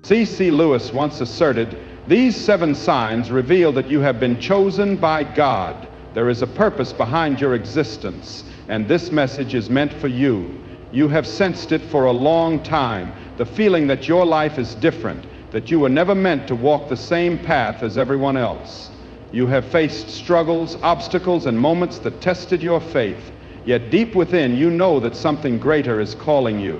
S.lewis once asserted, "These 7 signs reveal that you have been chosen by God. There is a purpose behind your existence, and this message is meant for you. You have sensed it for a long time, the feeling that your life is different, that you were never meant to walk the same path as everyone else. You have faced struggles, obstacles, and moments that tested your faith, yet deep within you know that something greater is calling you.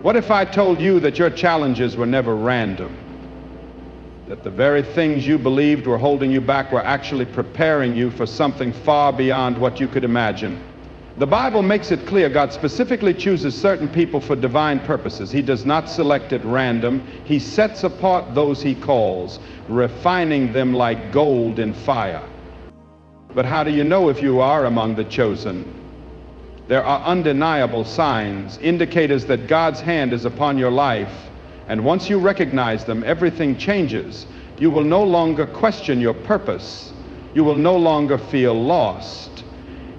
What if I told you that your challenges were never random? That the very things you believed were holding you back were actually preparing you for something far beyond what you could imagine? The Bible makes it clear God specifically chooses certain people for divine purposes. He does not select at random. He sets apart those he calls, refining them like gold in fire. But how do you know if you are among the chosen? There are undeniable signs, indicators that God's hand is upon your life. And once you recognize them, everything changes. You will no longer question your purpose. You will no longer feel lost.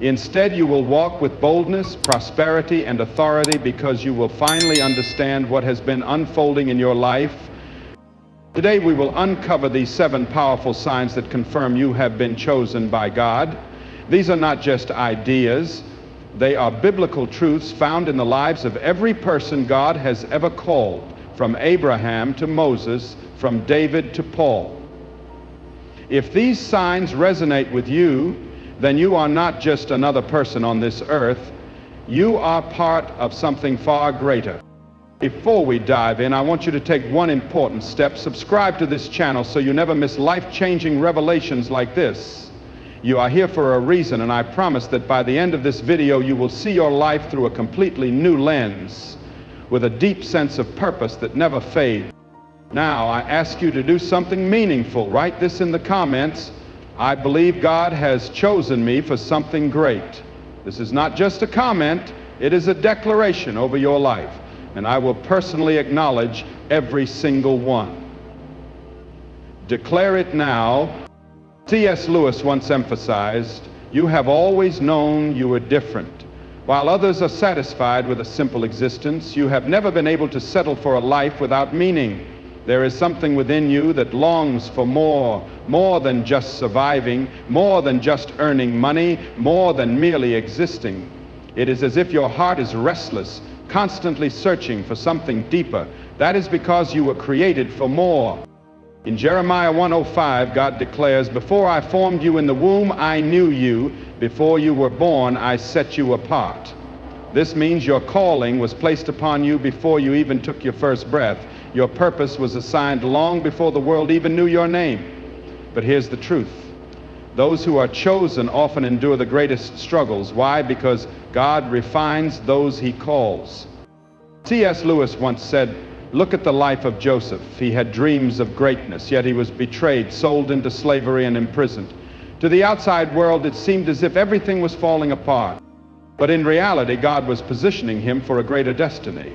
Instead, you will walk with boldness, prosperity, and authority because you will finally understand what has been unfolding in your life. Today, we will uncover these 7 powerful signs that confirm you have been chosen by God. These are not just ideas. They are biblical truths found in the lives of every person God has ever called, from Abraham to Moses, from David to Paul. If these signs resonate with you, then you are not just another person on this earth. You are part of something far greater. Before we dive in, I want you to take one important step. Subscribe to this channel so you never miss life-changing revelations like this. You are here for a reason, and I promise that by the end of this video, you will see your life through a completely new lens, with a deep sense of purpose that never fades. Now, I ask you to do something meaningful. Write this in the comments. I believe God has chosen me for something great. This is not just a comment, it is a declaration over your life, and I will personally acknowledge every single one. Declare it now. C.S. Lewis once emphasized, "You have always known you were different. While others are satisfied with a simple existence, you have never been able to settle for a life without meaning. There is something within you that longs for more than just surviving, more than just earning money, more than merely existing. It is as if your heart is restless, constantly searching for something deeper. That is because you were created for more." In Jeremiah 1:05, God declares, "Before I formed you in the womb, I knew you. Before you were born, I set you apart." This means your calling was placed upon you before you even took your first breath. Your purpose was assigned long before the world even knew your name. But here's the truth. Those who are chosen often endure the greatest struggles. Why? Because God refines those he calls. C.S. Lewis once said, "Look at the life of Joseph. He had dreams of greatness, yet he was betrayed, sold into slavery, and imprisoned. To the outside world, it seemed as if everything was falling apart. But in reality, God was positioning him for a greater destiny."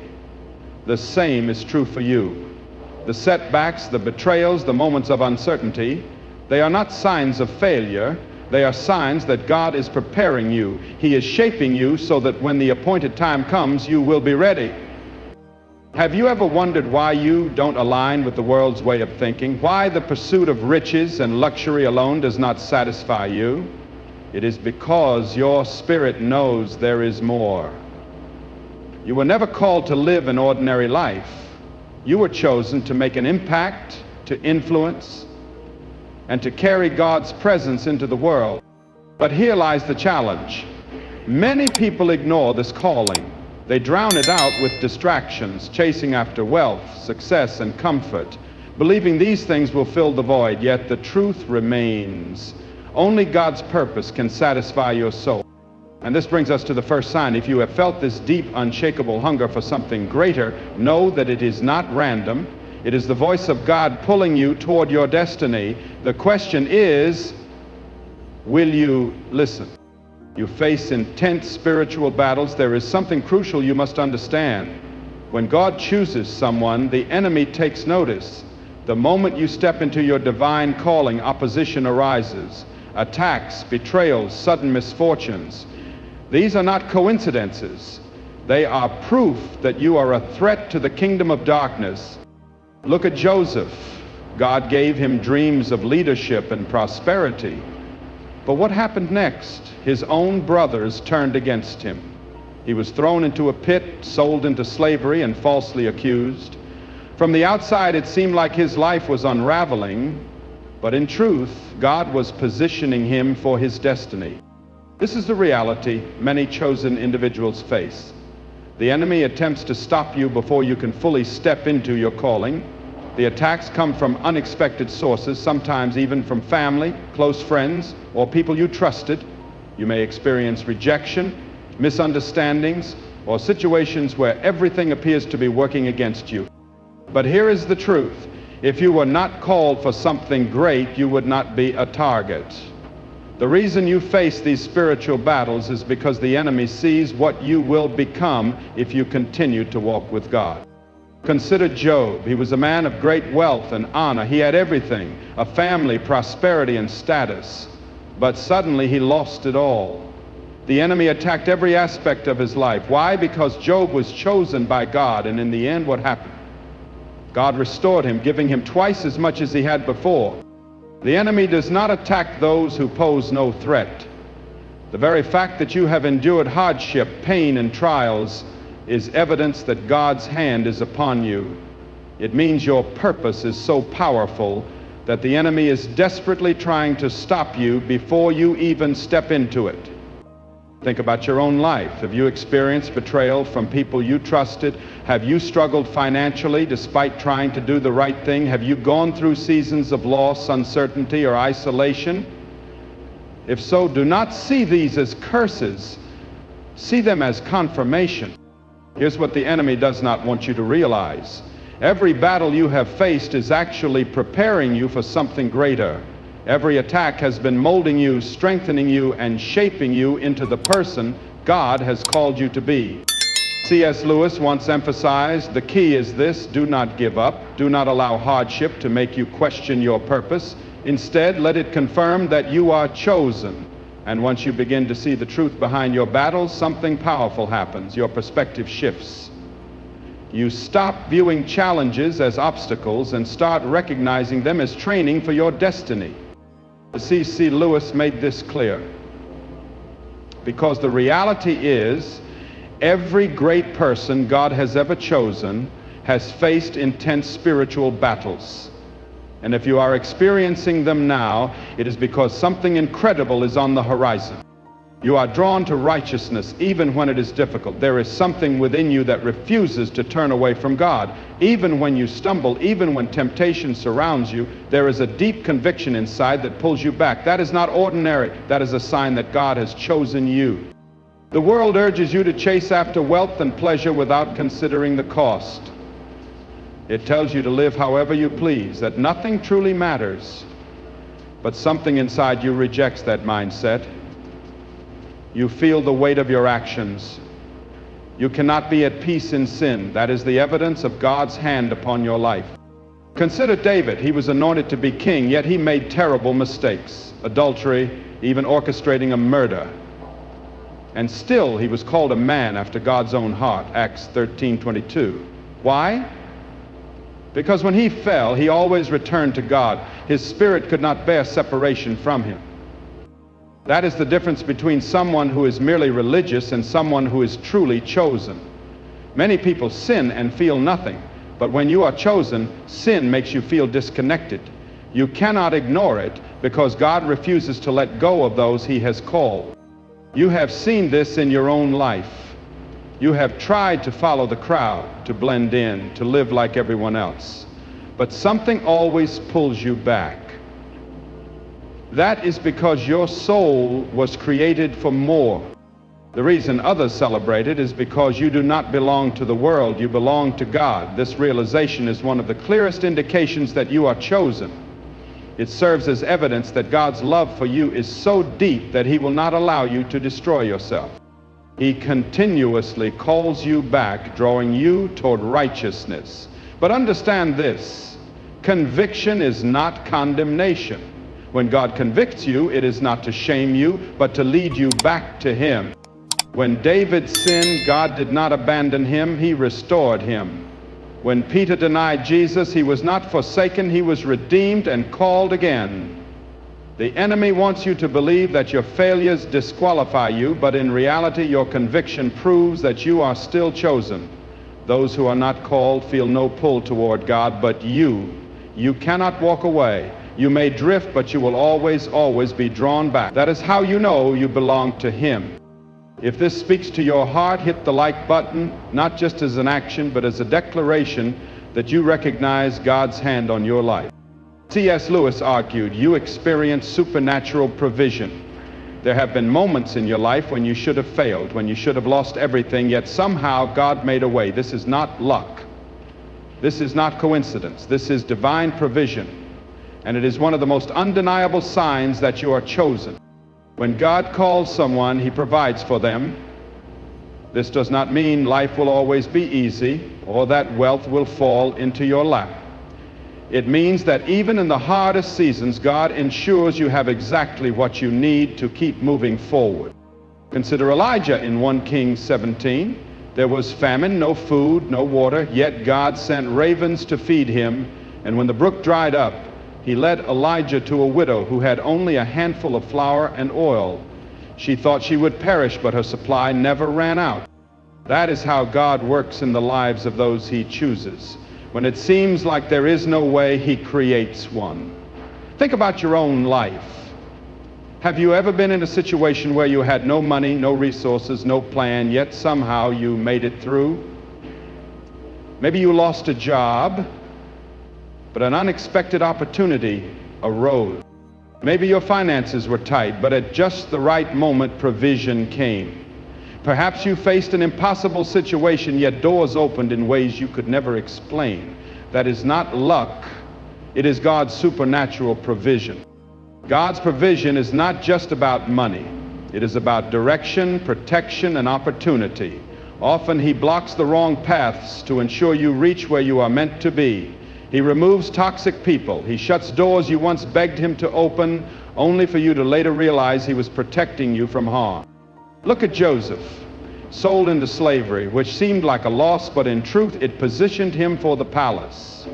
The same is true for you. The setbacks, the betrayals, the moments of uncertainty, they are not signs of failure. They are signs that God is preparing you. He is shaping you so that when the appointed time comes, you will be ready. Have you ever wondered why you don't align with the world's way of thinking? Why the pursuit of riches and luxury alone does not satisfy you? It is because your spirit knows there is more. You were never called to live an ordinary life. You were chosen to make an impact, to influence, and to carry God's presence into the world. But here lies the challenge. Many people ignore this calling. They drown it out with distractions, chasing after wealth, success, and comfort, believing these things will fill the void. Yet the truth remains. Only God's purpose can satisfy your soul. And this brings us to the first sign. If you have felt this deep, unshakable hunger for something greater, know that it is not random. It is the voice of God pulling you toward your destiny. The question is, will you listen? You face intense spiritual battles. There is something crucial you must understand. When God chooses someone, the enemy takes notice. The moment you step into your divine calling, opposition arises. Attacks, betrayals, sudden misfortunes. These are not coincidences. They are proof that you are a threat to the kingdom of darkness. Look at Joseph. God gave him dreams of leadership and prosperity. But what happened next? His own brothers turned against him. He was thrown into a pit, sold into slavery, and falsely accused. From the outside, it seemed like his life was unraveling, but in truth, God was positioning him for his destiny. This is the reality many chosen individuals face. The enemy attempts to stop you before you can fully step into your calling. The attacks come from unexpected sources, sometimes even from family, close friends, or people you trusted. You may experience rejection, misunderstandings, or situations where everything appears to be working against you. But here is the truth. If you were not called for something great, you would not be a target. The reason you face these spiritual battles is because the enemy sees what you will become if you continue to walk with God. Consider Job. He was a man of great wealth and honor. He had everything, a family, prosperity, and status. But suddenly he lost it all. The enemy attacked every aspect of his life. Why? Because Job was chosen by God, and in the end, what happened? God restored him, giving him twice as much as he had before. The enemy does not attack those who pose no threat. The very fact that you have endured hardship, pain, and trials is evidence that God's hand is upon you. It means your purpose is so powerful that the enemy is desperately trying to stop you before you even step into it. Think about your own life. Have you experienced betrayal from people you trusted? Have you struggled financially despite trying to do the right thing? Have you gone through seasons of loss, uncertainty, or isolation? If so, do not see these as curses. See them as confirmation. Here's what the enemy does not want you to realize. Every battle you have faced is actually preparing you for something greater. Every attack has been molding you, strengthening you, and shaping you into the person God has called you to be. C.S. Lewis once emphasized, the key is this: do not give up. Do not allow hardship to make you question your purpose. Instead, let it confirm that you are chosen. And once you begin to see the truth behind your battles, something powerful happens. Your perspective shifts. You stop viewing challenges as obstacles and start recognizing them as training for your destiny. S.. Lewis made this clear. Because the reality is, every great person God has ever chosen has faced intense spiritual battles. And if you are experiencing them now, it is because something incredible is on the horizon. You are drawn to righteousness even when it is difficult. There is something within you that refuses to turn away from God. Even when you stumble, even when temptation surrounds you, there is a deep conviction inside that pulls you back. That is not ordinary. That is a sign that God has chosen you. The world urges you to chase after wealth and pleasure without considering the cost. It tells you to live however you please, that nothing truly matters. But something inside you rejects that mindset. You feel the weight of your actions. You cannot be at peace in sin. That is the evidence of God's hand upon your life. Consider David. He was anointed to be king, yet he made terrible mistakes. Adultery, even orchestrating a murder. And still he was called a man after God's own heart, Acts 13:22. Why? Because when he fell, he always returned to God. His spirit could not bear separation from him. That is the difference between someone who is merely religious and someone who is truly chosen. Many people sin and feel nothing, but when you are chosen, sin makes you feel disconnected. You cannot ignore it because God refuses to let go of those he has called. You have seen this in your own life. You have tried to follow the crowd, to blend in, to live like everyone else. But something always pulls you back. That is because your soul was created for more. The reason others celebrate it is because you do not belong to the world, you belong to God. This realization is one of the clearest indications that you are chosen. It serves as evidence that God's love for you is so deep that he will not allow you to destroy yourself. He continuously calls you back, drawing you toward righteousness. But understand this, conviction is not condemnation. When God convicts you, it is not to shame you, but to lead you back to him. When David sinned, God did not abandon him, he restored him. When Peter denied Jesus, he was not forsaken, he was redeemed and called again. The enemy wants you to believe that your failures disqualify you, but in reality your conviction proves that you are still chosen. Those who are not called feel no pull toward God, but you cannot walk away. You may drift, but you will always be drawn back. That is how you know you belong to Him. If this speaks to your heart, hit the like button, not just as an action, but as a declaration that you recognize God's hand on your life. S. Lewis argued, you experience supernatural provision. There have been moments in your life when you should have failed, when you should have lost everything, yet somehow God made a way. This is not luck. This is not coincidence. This is divine provision. And it is one of the most undeniable signs that you are chosen. When God calls someone, He provides for them. This does not mean life will always be easy or that wealth will fall into your lap. It means that even in the hardest seasons, God ensures you have exactly what you need to keep moving forward. Consider Elijah in 1 Kings 17. There was famine, no food, no water, yet God sent ravens to feed him. And when the brook dried up, He led Elijah to a widow who had only a handful of flour and oil. She thought she would perish, but her supply never ran out. That is how God works in the lives of those He chooses. When it seems like there is no way, He creates one. Think about your own life. Have you ever been in a situation where you had no money, no resources, no plan, yet somehow you made it through? Maybe you lost a job, but an unexpected opportunity arose. Maybe your finances were tight, but at just the right moment, provision came. Perhaps you faced an impossible situation, yet doors opened in ways you could never explain. That is not luck. It is God's supernatural provision. God's provision is not just about money. It is about direction, protection, and opportunity. Often He blocks the wrong paths to ensure you reach where you are meant to be. He removes toxic people. He shuts doors you once begged Him to open, only for you to later realize He was protecting you from harm. Look at Joseph, sold into slavery, which seemed like a loss, but in truth it positioned him for the palace.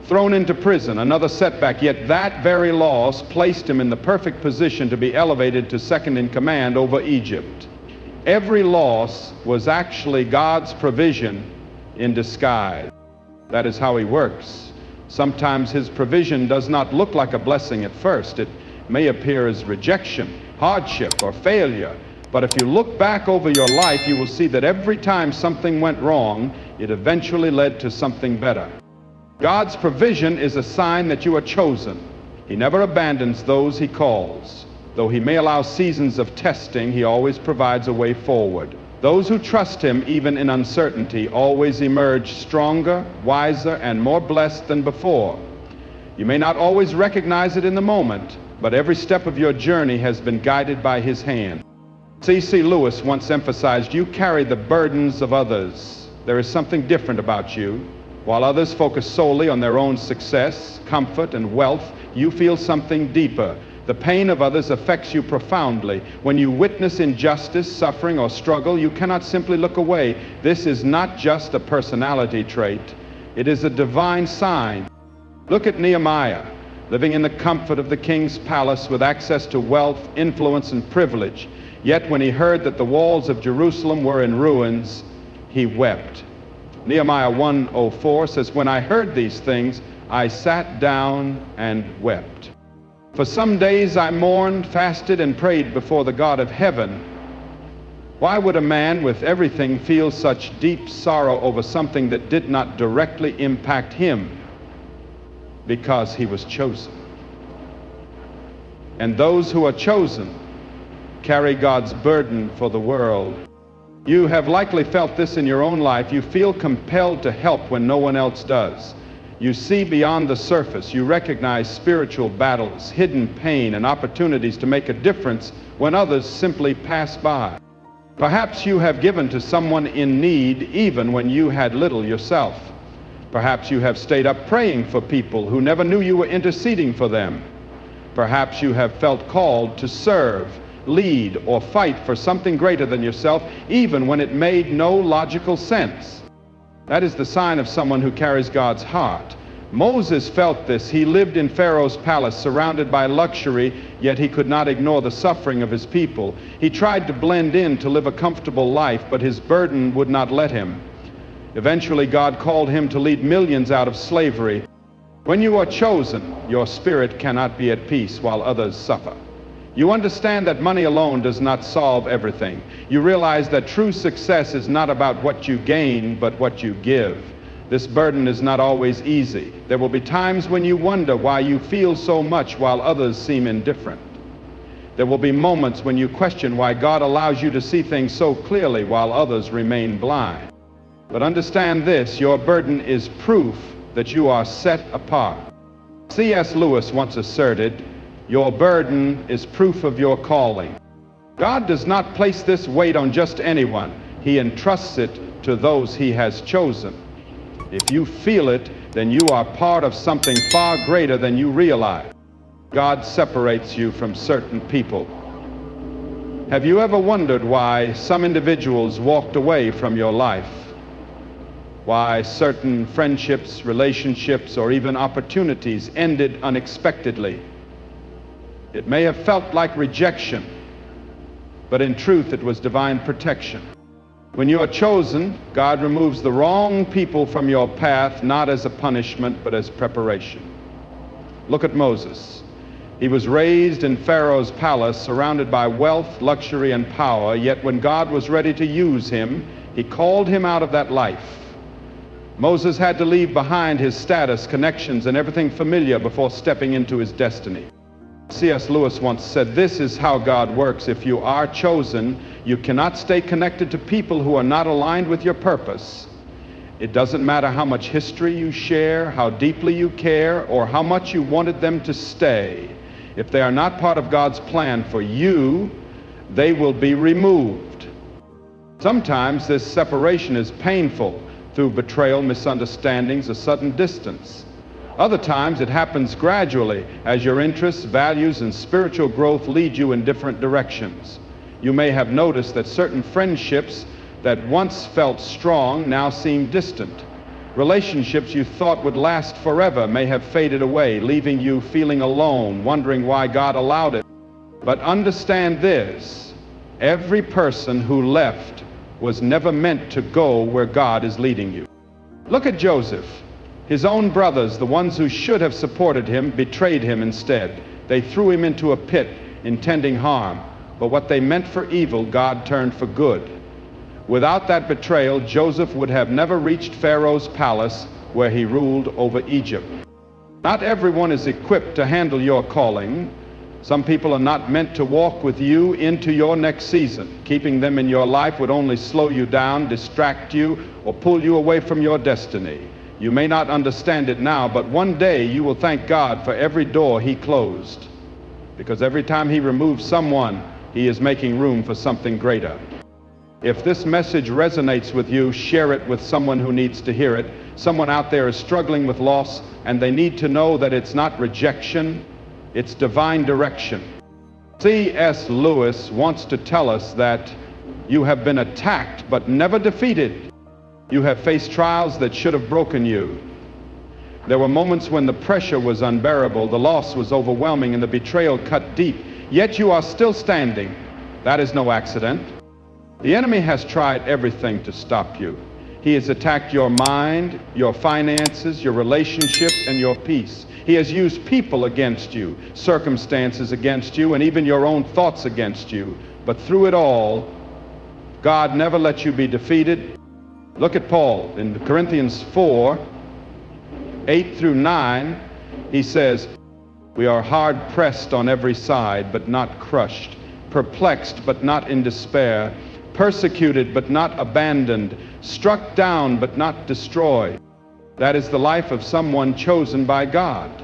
Thrown into prison, another setback, yet that very loss placed him in the perfect position to be elevated to second in command over Egypt. Every loss was actually God's provision in disguise. That is how He works. Sometimes His provision does not look like a blessing at first. It may appear as rejection, hardship, or failure. But if you look back over your life, you will see that every time something went wrong, it eventually led to something better. God's provision is a sign that you are chosen. He never abandons those He calls. Though He may allow seasons of testing, He always provides a way forward. Those who trust Him, even in uncertainty, always emerge stronger, wiser, and more blessed than before. You may not always recognize it in the moment, but every step of your journey has been guided by His hand. S. Lewis once emphasized, you carry the burdens of others. There is something different about you. While others focus solely on their own success, comfort, and wealth, you feel something deeper. The pain of others affects you profoundly. When you witness injustice, suffering, or struggle, you cannot simply look away. This is not just a personality trait. It is a divine sign. Look at Nehemiah, living in the comfort of the king's palace with access to wealth, influence, and privilege. Yet when he heard that the walls of Jerusalem were in ruins, he wept. Nehemiah 1:04 says, when I heard these things, I sat down and wept. For some days I mourned, fasted, and prayed before the God of heaven. Why would a man with everything feel such deep sorrow over something that did not directly impact him? Because he was chosen. And those who are chosen carry God's burden for the world. You have likely felt this in your own life. You feel compelled to help when no one else does. You see beyond the surface. You recognize spiritual battles, hidden pain, and opportunities to make a difference when others simply pass by. Perhaps you have given to someone in need even when you had little yourself. Perhaps you have stayed up praying for people who never knew you were interceding for them. Perhaps you have felt called to serve, lead, or fight for something greater than yourself, even when it made no logical sense. That is the sign of someone who carries God's heart. Moses felt this. He lived in Pharaoh's palace, surrounded by luxury, yet he could not ignore the suffering of his people. He tried to blend in to live a comfortable life, but his burden would not let him. Eventually, God called him to lead millions out of slavery. When you are chosen, your spirit cannot be at peace while others suffer. You understand that money alone does not solve everything. You realize that true success is not about what you gain, but what you give. This burden is not always easy. There will be times when you wonder why you feel so much while others seem indifferent. There will be moments when you question why God allows you to see things so clearly while others remain blind. But understand this, your burden is proof that you are set apart. C.S. Lewis once asserted, your burden is proof of your calling. God does not place this weight on just anyone. He entrusts it to those He has chosen. If you feel it, then you are part of something far greater than you realize. God separates you from certain people. Have you ever wondered why some individuals walked away from your life? Why certain friendships, relationships, or even opportunities ended unexpectedly? It may have felt like rejection, but in truth it was divine protection. When you are chosen, God removes the wrong people from your path, not as a punishment, but as preparation. Look at Moses. He was raised in Pharaoh's palace, surrounded by wealth, luxury, and power, yet when God was ready to use him, He called him out of that life. Moses had to leave behind his status, connections, and everything familiar before stepping into his destiny. C.S. Lewis once said, this is how God works. If you are chosen, you cannot stay connected to people who are not aligned with your purpose. It doesn't matter how much history you share, how deeply you care, or how much you wanted them to stay. If they are not part of God's plan for you, they will be removed. Sometimes this separation is painful through betrayal, misunderstandings, a sudden distance. Other times it happens gradually as your interests, values, and spiritual growth lead you in different directions. You may have noticed that certain friendships that once felt strong now seem distant. Relationships you thought would last forever may have faded away, leaving you feeling alone, wondering why God allowed it. But understand this, every person who left was never meant to go where God is leading you. Look at Joseph. His own brothers, the ones who should have supported him, betrayed him instead. They threw him into a pit, intending harm. But what they meant for evil, God turned for good. Without that betrayal, Joseph would have never reached Pharaoh's palace where he ruled over Egypt. Not everyone is equipped to handle your calling. Some people are not meant to walk with you into your next season. Keeping them in your life would only slow you down, distract you, or pull you away from your destiny. You may not understand it now, but one day you will thank God for every door He closed. Because every time He removes someone, He is making room for something greater. If this message resonates with you, share it with someone who needs to hear it. Someone out there is struggling with loss, and they need to know that it's not rejection, it's divine direction. C.S. Lewis wants to tell us that you have been attacked but never defeated. You have faced trials that should have broken you. There were moments when the pressure was unbearable, the loss was overwhelming, and the betrayal cut deep. Yet you are still standing. That is no accident. The enemy has tried everything to stop you. He has attacked your mind, your finances, your relationships, and your peace. He has used people against you, circumstances against you, and even your own thoughts against you. But through it all, God never let you be defeated. Look at Paul in Corinthians 4, 8 through 9. He says, we are hard pressed on every side, but not crushed, perplexed, but not in despair, persecuted, but not abandoned, struck down, but not destroyed. That is the life of someone chosen by God.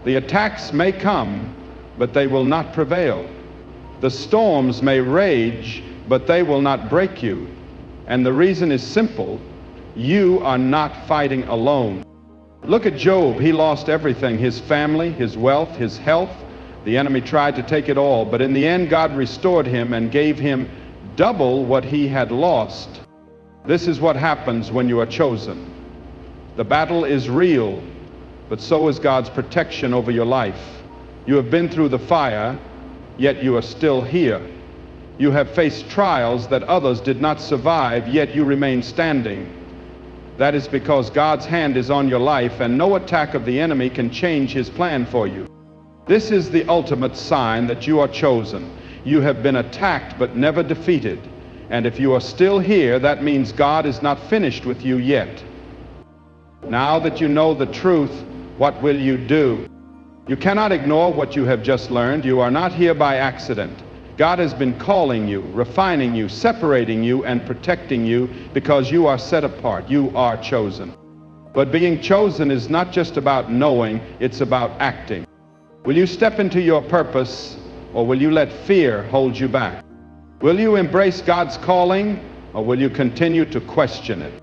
The attacks may come, but they will not prevail. The storms may rage, but they will not break you. And the reason is simple. You are not fighting alone. Look at Job. He lost everything, his family, his wealth, his health. The enemy tried to take it all, but in the end, God restored him and gave him double what he had lost. This is what happens when you are chosen. The battle is real, but so is God's protection over your life. You have been through the fire, yet you are still here. You have faced trials that others did not survive, yet you remain standing. That is because God's hand is on your life, and no attack of the enemy can change his plan for you. This is the ultimate sign that you are chosen. You have been attacked but never defeated. And if you are still here, that means God is not finished with you yet. Now that you know the truth, what will you do? You cannot ignore what you have just learned. You are not here by accident. God has been calling you, refining you, separating you, and protecting you because you are set apart. You are chosen. But being chosen is not just about knowing, it's about acting. Will you step into your purpose, or will you let fear hold you back? Will you embrace God's calling, or will you continue to question it?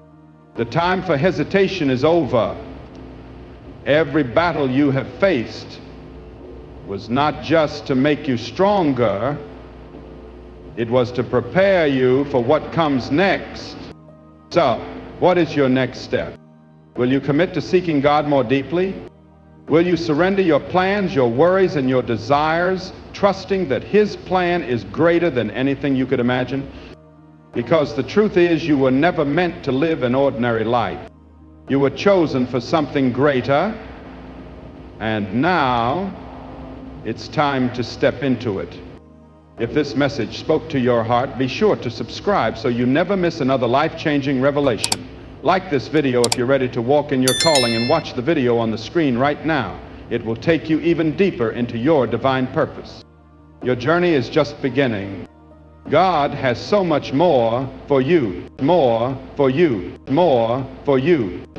The time for hesitation is over. Every battle you have faced was not just to make you stronger, it was to prepare you for what comes next. So, what is your next step? Will you commit to seeking God more deeply? Will you surrender your plans, your worries, and your desires, trusting that His plan is greater than anything you could imagine? Because the truth is, you were never meant to live an ordinary life. You were chosen for something greater, and now it's time to step into it. If this message spoke to your heart, be sure to subscribe so you never miss another life-changing revelation. Like this video if you're ready to walk in your calling, and watch the video on the screen right now. It will take you even deeper into your divine purpose. Your journey is just beginning. God has so much more for you, more for you, more for you.